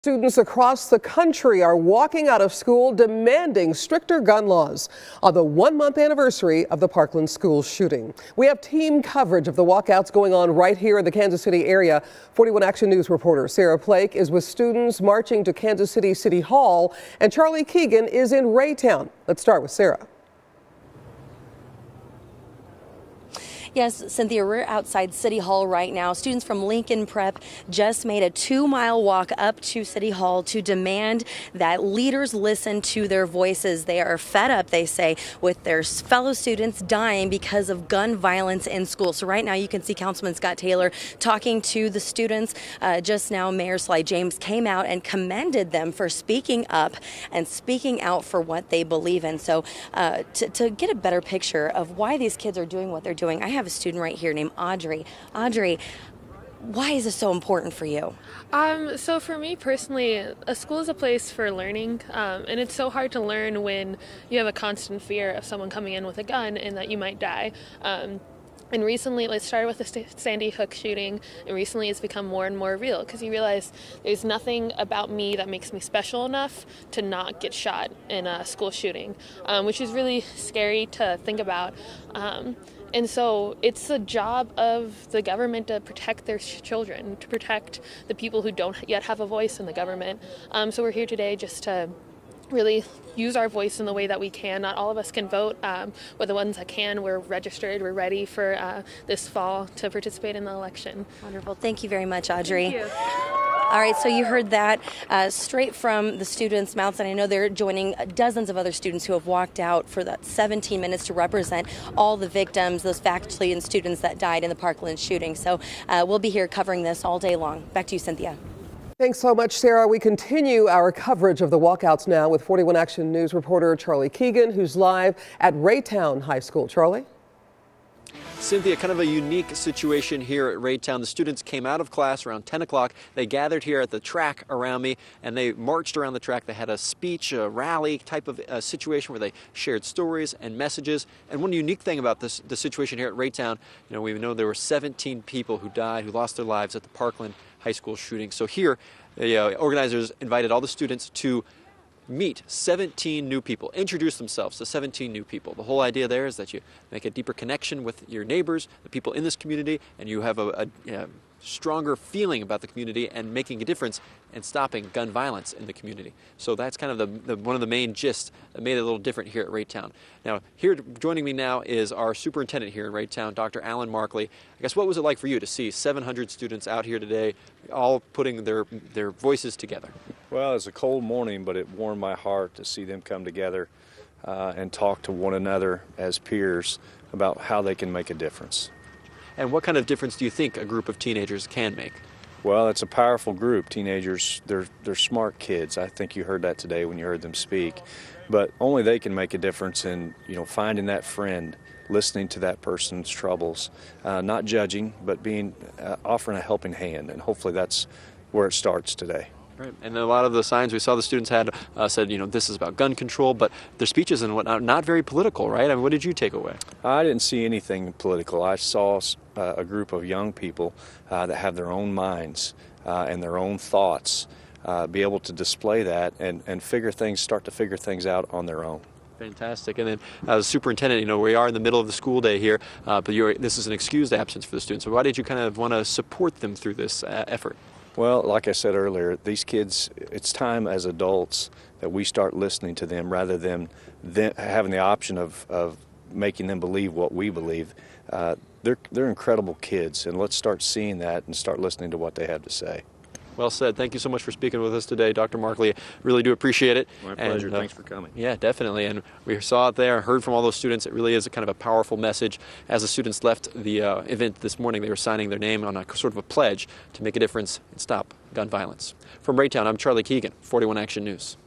Students across the country are walking out of school demanding stricter gun laws on the one-month anniversary of the Parkland school shooting. We have team coverage of the walkouts going on right here in the Kansas City area. 41 Action News reporter Sarah Plake is with students marching to Kansas City City Hall, and Charlie Keegan is in Raytown. Let's start with Sarah. Yes, Cynthia, we're outside City Hall right now. Students from Lincoln Prep just made a 2-mile walk up to City Hall to demand that leaders listen to their voices. They are fed up, they say, with their fellow students dying because of gun violence in school. So right now you can see Councilman Scott Taylor talking to the students. Just now, Mayor Sly James came out and commended them for speaking up and speaking out for what they believe in. So to get a better picture of why these kids are doing what they're doing, I have a student right here named Audrey. Audrey, why is this so important for you? So for me personally, a school is a place for learning, and it's so hard to learn when you have a constant fear of someone coming in with a gun and that you might die. And recently, it started with the Sandy Hook shooting, and recently it's become more and more real because you realize there's nothing about me that makes me special enough to not get shot in a school shooting, which is really scary to think about. And so it's the job of the government to protect their children, to protect the people who don't yet have a voice in the government. So we're here today just to really use our voice in the way that we can. Not all of us can vote. We're the ones that can. We're registered. We're ready for this fall to participate in the election. Wonderful. Thank you very much, Audrey. Thank you. All right, so you heard that straight from the students' mouths, and I know they're joining dozens of other students who have walked out for that 17 minutes to represent all the victims, those faculty and students that died in the Parkland shooting. So we'll be here covering this all day long. Back to you, Cynthia. Thanks so much, Sarah. We continue our coverage of the walkouts now with 41 Action News reporter Charlie Keegan, who's live at Raytown High School. Charlie? Cynthia, kind of a unique situation here at Raytown. The students came out of class around 10 o'clock. They gathered here at the track around me, and they marched around the track. They had a speech, a rally type of situation where they shared stories and messages. And one unique thing about the situation here at Raytown, we know there were 17 people who died, who lost their lives at the Parkland High School shooting. So here, the organizers invited all the students to meet 17 new people, introduce themselves to 17 new people. The whole idea there is that you make a deeper connection with your neighbors, the people in this community, and you have a stronger feeling about the community and making a difference and stopping gun violence in the community. So that's kind of one of the main gists that made it a little different here at Raytown. Now, here joining me now is our superintendent here in Raytown, Dr. Alan Markley. I guess what was it like for you to see 700 students out here today, all putting their voices together? Well, it's a cold morning, but it warmed my heart to see them come together and talk to one another as peers about how they can make a difference. And what kind of difference do you think a group of teenagers can make? Well, it's a powerful group. Teenagers, they're smart kids. I think you heard that today when you heard them speak. But only they can make a difference in, finding that friend, listening to that person's troubles, not judging, but offering a helping hand. And hopefully that's where it starts today. Right. And a lot of the signs we saw the students had said, this is about gun control, but their speeches and whatnot, not very political, right? I mean, what did you take away? I didn't see anything political. I saw a group of young people that have their own minds and their own thoughts, be able to display that and start to figure things out on their own. Fantastic. And then as superintendent, we are in the middle of the school day here, but this is an excused absence for the students. So why did you kind of want to support them through this effort? Well, like I said earlier, these kids, it's time as adults that we start listening to them rather than having the option of making them believe what we believe. They're incredible kids, and let's start seeing that and start listening to what they have to say. Well said. Thank you so much for speaking with us today, Dr. Markley. Really do appreciate it. My pleasure. Thanks for coming. Yeah, definitely. And we saw it there, heard from all those students. It really is a kind of a powerful message. As the students left the event this morning, they were signing their name on a sort of a pledge to make a difference and stop gun violence. From Raytown, I'm Charlie Keegan, 41 Action News.